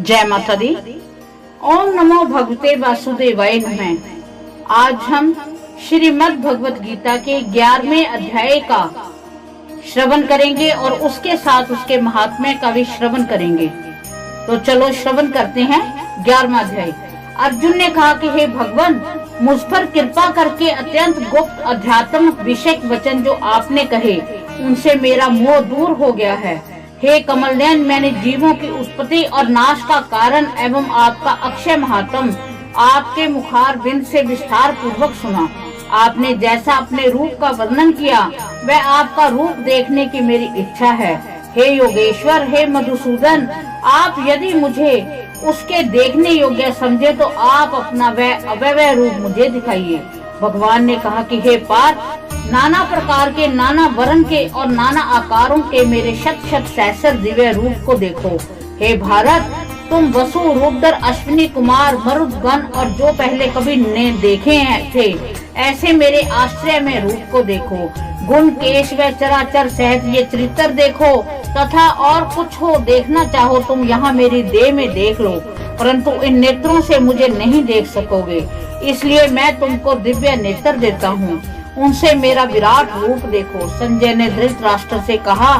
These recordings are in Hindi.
जय माता दी। ओम नमो भगवते वासुदेवाय नमः। आज हम श्रीमद् भगवत गीता के 11वें अध्याय का श्रवण करेंगे और उसके साथ उसके महात्म्य का भी श्रवण करेंगे। तो चलो श्रवण करते हैं 11वां अध्याय। अर्जुन ने कहा कि हे भगवान, मुझ पर कृपा करके अत्यंत गुप्त अध्यात्म विषय वचन जो आपने कहे उनसे मेरा मोह दूर हो गया है। हे कमलनयन, मैंने जीवों की उत्पत्ति और नाश का कारण एवं आपका अक्षय महात्म आपके मुखार बिंद से विस्तार पूर्वक सुना। आपने जैसा अपने रूप का वर्णन किया वह आपका रूप देखने की मेरी इच्छा है। हे योगेश्वर, हे मधुसूदन, आप यदि मुझे उसके देखने योग्य समझे तो आप अपना वह अव्यय रूप मुझे दिखाइए। भगवान ने कहा कि हे पार्थ, नाना प्रकार के, नाना वर्ण के और नाना आकारों के मेरे शत शत सहस्र दिव्य रूप को देखो। हे भारत, तुम वसु, रूपधर, अश्विनी कुमार, मरुदगण और जो पहले कभी ने देखे थे ऐसे मेरे आश्रय में रूप को देखो। गुण, केश व चराचर सहित ये चरित्र देखो तथा और कुछ हो देखना चाहो तुम यहाँ मेरी देह में देख लो, परंतु इन नेत्रों से मुझे नहीं देख सकोगे, इसलिए मैं तुमको दिव्य नेत्र देता हूँ, उनसे मेरा विराट रूप देखो। संजय ने धृतराष्ट्र से कहा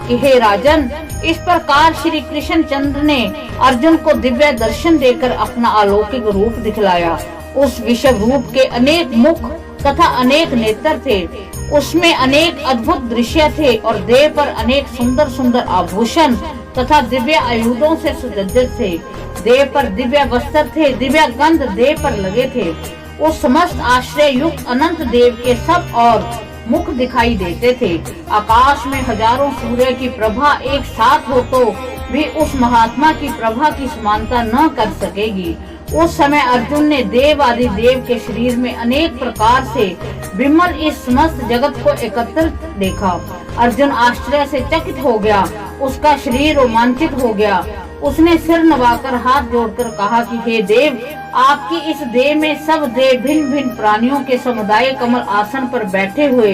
कि हे राजन, इस प्रकार श्री कृष्ण चंद्र ने अर्जुन को दिव्य दर्शन देकर अपना अलौकिक रूप दिखलाया। उस विश्व रूप के अनेक मुख तथा अनेक नेत्र थे, उसमें अनेक अद्भुत दृश्य थे और देह पर अनेक सुंदर सुंदर आभूषण तथा दिव्य आयुधों से सुसज्जित थे। देह पर दिव्य वस्त्र थे, दिव्य गंध देह पर लगे थे। उस समस्त आश्रय युक्त अनंत देव के सब और मुख दिखाई देते थे। आकाश में हजारों सूर्य की प्रभा एक साथ हो तो भी उस महात्मा की प्रभा की समानता न कर सकेगी। उस समय अर्जुन ने देव आदि देव के शरीर में अनेक प्रकार से विमल इस समस्त जगत को एकत्रित देखा। अर्जुन आश्चर्य से चकित हो गया, उसका शरीर रोमांचित हो गया। उसने सिर नवाकर हाथ जोड़कर कहा कि हे देव, आपकी इस देह में सब देव भिन्न भिन्न प्राणियों के समुदाय कमल आसन पर बैठे हुए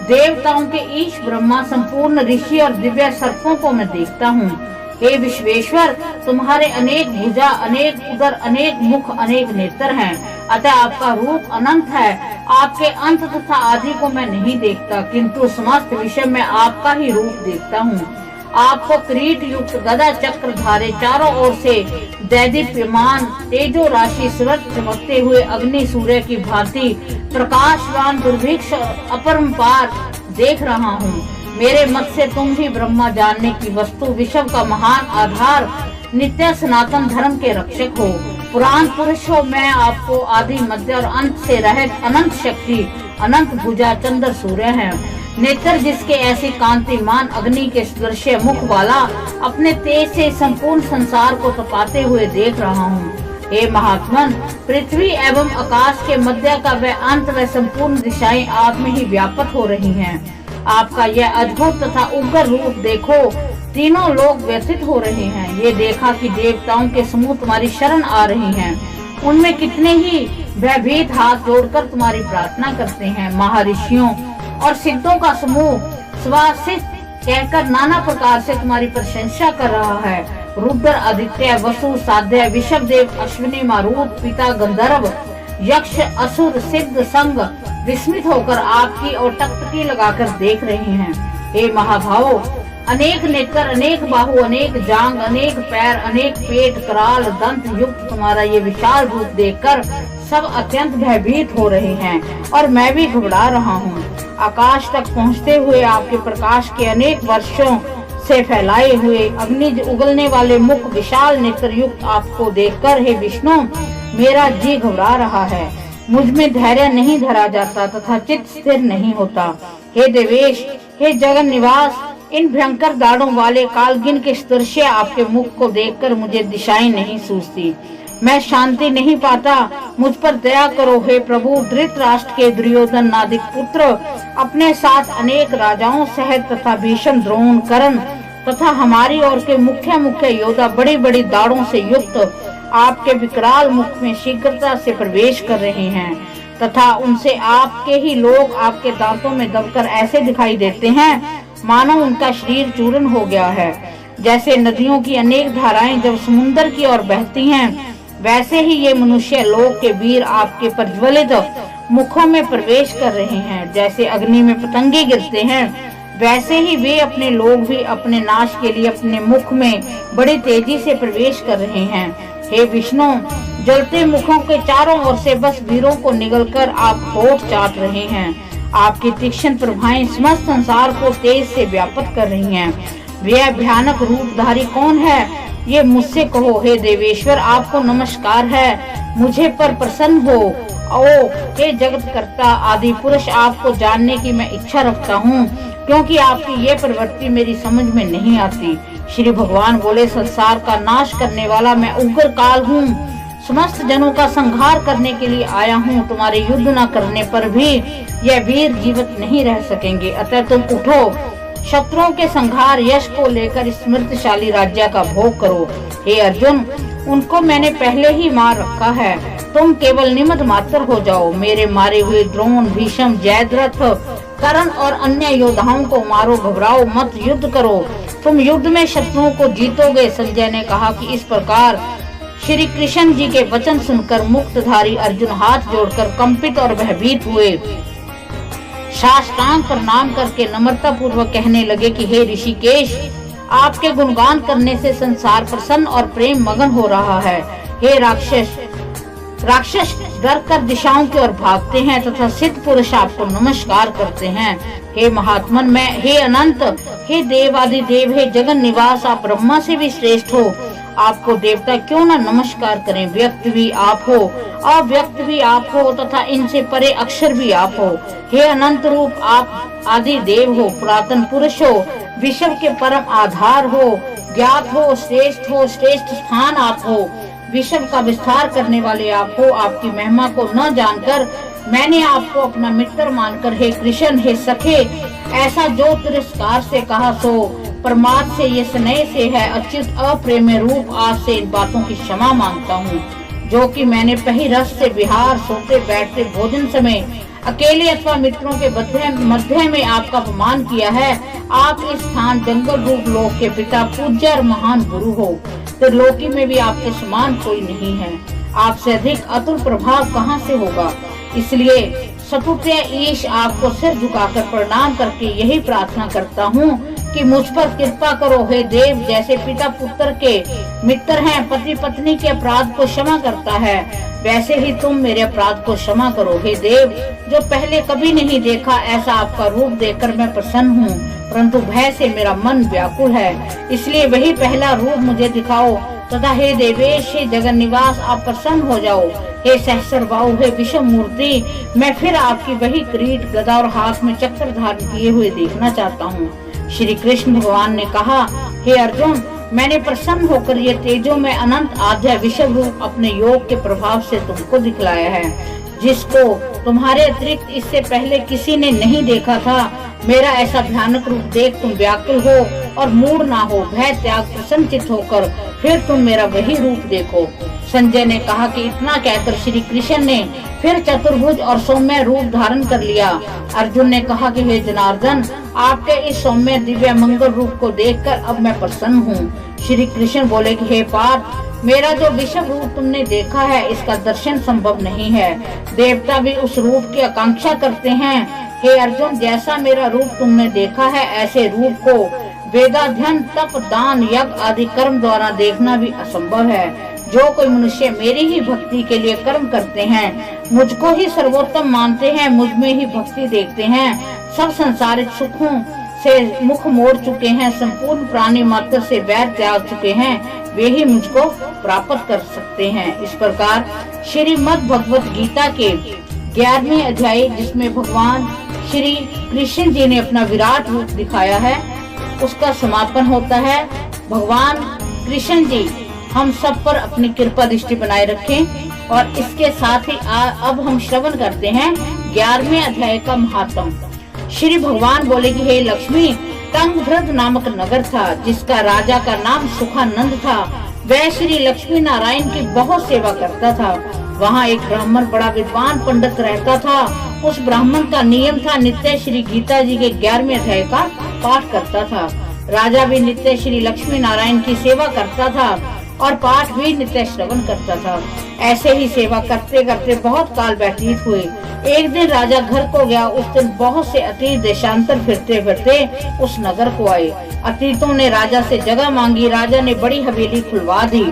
देवताओं के ईश ब्रह्मा, संपूर्ण ऋषि और दिव्य सर्पों को मैं देखता हूँ। हे विश्वेश्वर, तुम्हारे अनेक भुजा, अनेक उदर, अनेक मुख, अनेक नेत्र हैं, अतः आपका रूप अनंत है। आपके अंत तथा आदि को मैं नहीं देखता, किंतु समस्त विषय में आपका ही रूप देखता हूँ। आपको किरीट युक्त गदा चक्र धारे चारों ओर से दैदीप्यमान तेजो राशि सूरज चमकते हुए अग्नि सूर्य की भांति प्रकाशवान दुर्भिक्ष अपरंपार देख रहा हूँ। मेरे मत से तुम ही ब्रह्मा जानने की वस्तु, विश्व का महान आधार, नित्य सनातन धर्म के रक्षक हो, पुराण पुरुष हो। मैं आपको आदि मध्य और अंत से रहित अनंत शक्ति, अनंत भुजा, चंद्र सूर्य है। नेत्र जिसके ऐसी कांतिमान अग्नि के सदृश मुख वाला अपने तेज से संपूर्ण संसार को तपाते हुए देख रहा हूँ। हे महात्मन, पृथ्वी एवं आकाश के मध्य का वह अंत व संपूर्ण दिशाएं आप में ही व्यापक हो रही हैं। आपका यह अद्भुत तथा उग्र रूप देखो, तीनों लोग व्यथित हो रहे हैं। ये देखा कि देवताओं के समूह तुम्हारी शरण आ रही हैं, उनमें कितने ही भयभीत हाथ जोड़कर तुम्हारी प्रार्थना करते हैं। महर्षियों और सिद्धों का समूह स्वासित कहकर नाना प्रकार से तुम्हारी प्रशंसा कर रहा है। रुद्र, आदित्य, वसु, साध्य, विषभदेव, अश्विनी, मारुत, पिता, गंधर्व, यक्ष, असुर, सिद्ध संग विस्मित होकर आपकी ओर टकटकी लगाकर देख रहे हैं। हे महाभावो, अनेक नेत्र, अनेक बाहु, अनेक जांग, अनेक पैर, अनेक पेट, कराल, दंत युक्त तुम्हारा ये विशाल रूप देखकर सब अत्यंत भयभीत हो रहे हैं और मैं भी घबरा रहा हूँ। आकाश तक पहुँचते हुए आपके प्रकाश के अनेक वर्षों से फैलाए हुए अग्नि उगलने वाले मुख, विशाल नेत्र युक्त आपको देखकर हे विष्णु, मेरा जी घबरा रहा है। मुझ में धैर्य नहीं धरा जाता तथा चित्त स्थिर नहीं होता। हे देवेश, हे जगन निवास, इन भयंकर दाढ़ों वाले कालगिन के दृश्य आपके मुख को देखकर मुझे दिशाएं नहीं सूझती, मैं शांति नहीं पाता। मुझ पर दया करो हे प्रभु। धृतराष्ट्र के दुर्योधन नादिक पुत्र अपने साथ अनेक राजाओं सहित तथा भीषण, द्रोण, कर्ण तथा हमारी ओर के मुख्य मुख्य योद्धा बड़ी बड़ी दाढ़ों से युक्त आपके विकराल मुख में शीघ्रता से प्रवेश कर रहे हैं तथा उनसे आपके ही लोग आपके दांतों में दबकर ऐसे दिखाई देते हैं मानो उनका शरीर चूर्ण हो गया है। जैसे नदियों की अनेक धाराएं जब समुद्र की ओर बहती हैं, वैसे ही ये मनुष्य लोक के वीर आपके प्रज्वलित मुखों में प्रवेश कर रहे हैं। जैसे अग्नि में पतंगे गिरते हैं, वैसे ही वे अपने लोग भी अपने नाश के लिए अपने मुख में बड़ी तेजी से प्रवेश कर रहे हैं। हे विष्णु, जलते मुखों के चारों ओर से बस वीरों को निगलकर आप होठ चाट रहे हैं। आपकी तीक्ष्ण प्रभाएं समस्त संसार को तेज से व्याप्त कर रही हैं। वह भयानक रूपधारी कौन है, ये मुझसे कहो। हे देवेश्वर, आपको नमस्कार है, मुझे पर प्रसन्न हो। ओ हे जगत कर्ता आदि पुरुष, आपको जानने की मैं इच्छा रखता हूँ, क्योंकि आपकी ये प्रवृत्ति मेरी समझ में नहीं आती। श्री भगवान बोले, संसार का नाश करने वाला मैं उग्र काल हूँ, समस्त जनों का संहार करने के लिए आया हूँ। तुम्हारे युद्ध न करने पर भी यह वीर जीवित नहीं रह सकेंगे, अतः तुम उठो, शत्रुओं के संहार यश को लेकर स्मृतिशाली राज्य का भोग करो। हे अर्जुन, उनको मैंने पहले ही मार रखा है, तुम केवल निमित्त मात्र हो जाओ। मेरे मारे हुए द्रोण, भीष्म, जयद्रथ, कर्ण और अन्य योद्धाओं को मारो, घबराओ मत, युद्ध करो, तुम युद्ध में शत्रुओं को जीतोगे। संजय ने कहा कि इस प्रकार श्री कृष्ण जी के वचन सुनकर मुक्तधारी अर्जुन हाथ जोड़कर कंपित और भयभीत हुए। साष्टांग प्रणाम करके नम्रता पूर्वक कहने लगे कि हे ऋषिकेश, आपके गुणगान करने से संसार प्रसन्न और प्रेम मगन हो रहा है। हे राक्षस डर कर दिशाओं की ओर भागते हैं तथा सिद्ध पुरुष आपको नमस्कार करते हैं। हे महात्मन, मैं हे अनंत, हे देवादि देव, हे जगन निवास, आप ब्रह्मा से भी श्रेष्ठ हो, आपको देवता क्यों न नमस्कार करें। व्यक्त भी आप हो, अव्यक्त भी आप हो तथा इनसे परे अक्षर भी आप हो। हे अनंत रूप, आप आदि देव हो, पुरातन पुरुष हो, विश्व के परम आधार हो, ज्ञात हो, श्रेष्ठ स्थान आप हो, विश्व का विस्तार करने वाले आप हो। आपकी महिमा को न जानकर मैंने आपको अपना मित्र मानकर हे कृष्ण, हे सखे, ऐसा जो तिरस्कार से कहा सो प्रमाद से, ये स्नेह से है, अच्युत अप्रेम रूप, आज से इन बातों की क्षमा मांगता हूँ, जो कि मैंने पही रस से विहार, सोते बैठते, भोजन समय, अकेले अथवा मित्रों के मध्य में आपका अपमान किया है। आप इस स्थान जंगल रूप लोक के पिता, पूज्य और महान गुरु हो, तो लोकी में भी आपके समान कोई नहीं है। आपसे अधिक अतुल प्रभाव कहाँ से होगा। इसलिए सतुत्य ईश आपको सिर झुकाकर प्रणाम करके यही प्रार्थना करता हूँ कि मुझ पर कृपा करो। हे देव, जैसे पिता पुत्र के मित्र हैं, पति पत्नी के अपराध को क्षमा करता है, वैसे ही तुम मेरे अपराध को क्षमा करो। हे देव, जो पहले कभी नहीं देखा ऐसा आपका रूप देखकर मैं प्रसन्न हूँ, परंतु भय से मेरा मन व्याकुल है, इसलिए वही पहला रूप मुझे दिखाओ। तथा हे देवेश, हे जगन निवास, आप प्रसन्न हो जाओ। हे सहस्रबाहु, हे विश्व मूर्ति, मैं फिर आपकी वही किरीट, गदा और हाथ में चक्र धारण किए हुए देखना चाहता हूँ। श्री कृष्ण भगवान ने कहा, हे अर्जुन, मैंने प्रसन्न होकर ये तेजो में अनंत आध्या विश्व रूप अपने योग के प्रभाव से तुमको दिखलाया है, जिसको तुम्हारे अतिरिक्त इससे पहले किसी ने नहीं देखा था। मेरा ऐसा भयानक रूप देख तुम व्याकुल हो और मूड ना हो, भय त्याग प्रसन्नचित होकर फिर तुम मेरा वही रूप देखो। संजय ने कहा कि इतना कहकर श्री कृष्ण ने फिर चतुर्भुज और सौम्य रूप धारण कर लिया। अर्जुन ने कहा कि हे जनार्दन, आपके इस सौम्य दिव्य मंगल रूप को देखकर अब मैं प्रसन्न हूँ। श्री कृष्ण बोले कि हे पार्थ, मेरा जो विश्व रूप तुमने देखा है, इसका दर्शन संभव नहीं है। देवता भी उस रूप की आकांक्षा करते हैं। हे अर्जुन, जैसा मेरा रूप तुमने देखा है, ऐसे रूप को वेदाध्ययन, तप, दान, यज्ञ आदि कर्म द्वारा देखना भी असंभव है। जो कोई मनुष्य मेरी ही भक्ति के लिए कर्म करते हैं, मुझको ही सर्वोत्तम मानते हैं, मुझ में ही भक्ति देखते हैं, सब संसारिक सुखों से मुख मोड़ चुके हैं, संपूर्ण प्राणी मात्र से वैर त्याग चुके हैं, वे ही मुझको प्राप्त कर सकते हैं। इस प्रकार श्रीमद् भगवत गीता के 11वें अध्याय, जिसमें भगवान श्री कृष्ण जी ने अपना विराट रूप दिखाया है, उसका समापन होता है। भगवान कृष्ण जी हम सब पर अपनी कृपा दृष्टि बनाए रखें। और इसके साथ ही अब हम श्रवण करते हैं 11वें अध्याय का महात्म। श्री भगवान बोले कि हे लक्ष्मी, तंगभृत नामक नगर था, जिसका राजा का नाम सुखानंद था। वह श्री लक्ष्मी नारायण की बहुत सेवा करता था। वहाँ एक ब्राह्मण बड़ा विद्वान पंडित रहता था। उस ब्राह्मण का नियम था नित्य श्री गीता जी के 11वें अध्याय का पाठ करता था। राजा भी नित्य श्री लक्ष्मी नारायण की सेवा करता था और पाठ भी नित्य श्रवण करता था। ऐसे ही सेवा करते करते बहुत काल व्यतीत हुए। एक दिन राजा घर को गया। उस दिन बहुत से अतीत देशांतर फिरते फिरते उस नगर को आए। अतीतों ने राजा से जगह मांगी। राजा ने बड़ी हवेली खुलवा दी।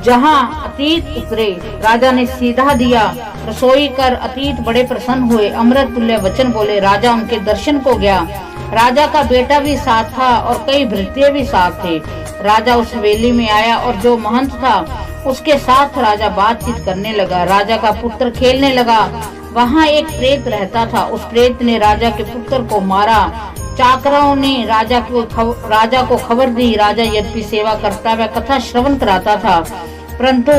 जहाँ अतीत उतरे राजा ने सीधा दिया। रसोई कर अतीत बड़े प्रसन्न हुए। अमृत तुल्य वचन बोले। राजा उनके दर्शन को गया। राजा का बेटा भी साथ था और कई भृत्य भी साथ थे। राजा उस हवेली में आया और जो महंत था उसके साथ राजा बातचीत करने लगा। राजा का पुत्र खेलने लगा। वहाँ एक प्रेत रहता था। उस प्रेत ने राजा के पुत्र को मारा। चाकरों ने राजा को खबर दी। राजा यद्यपि सेवा करता व कथा श्रवण कराता था, परंतु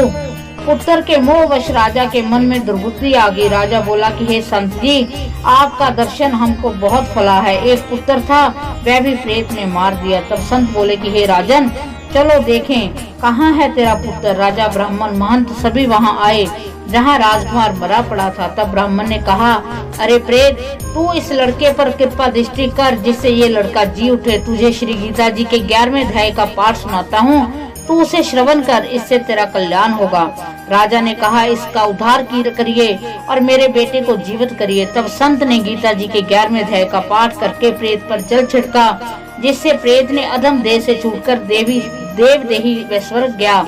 पुत्र के मोहवश राजा के मन में दुर्बुद्धि आ गई। राजा बोला कि हे संत जी, आपका दर्शन हमको बहुत फला है। एक पुत्र था, वह भी प्रेत ने मार दिया। तब संत बोले कि हे राजन, चलो देखें कहाँ है तेरा पुत्र। राजा, ब्राह्मण, महंत सभी वहाँ आए जहाँ राजकुमार मरा पड़ा था। तब ब्राह्मण ने कहा, अरे प्रेत, तू इस लड़के पर कृपा दृष्टि कर जिससे ये लड़का जी उठे। तुझे श्री गीता जी के 11वें अध्याय का पाठ सुनाता हूँ, तू उसे श्रवण कर, इससे तेरा कल्याण होगा। राजा ने कहा, इसका उद्धार करिए और मेरे बेटे को जीवित करिए। तब संत ने गीता जी के 11वें अध्याय का पाठ करके प्रेत पर जल छिड़का, जिससे प्रेत ने अधम देह से छूटकर देवदेही व स्वर्ग गया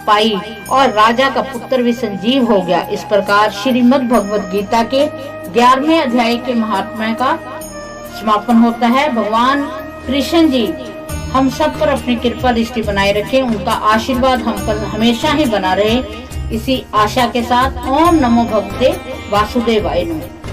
पाई और राजा का पुत्र भी संजीव हो गया। इस प्रकार श्रीमद् भगवत गीता के 11वें अध्याय के महात्म्य का समापन होता है। भगवान कृष्ण जी हम सब पर अपनी कृपा दृष्टि बनाए रखें, उनका आशीर्वाद हम पर हमेशा ही बना रहे। इसी आशा के साथ ओम नमो भगवते वासुदेवाय नमः।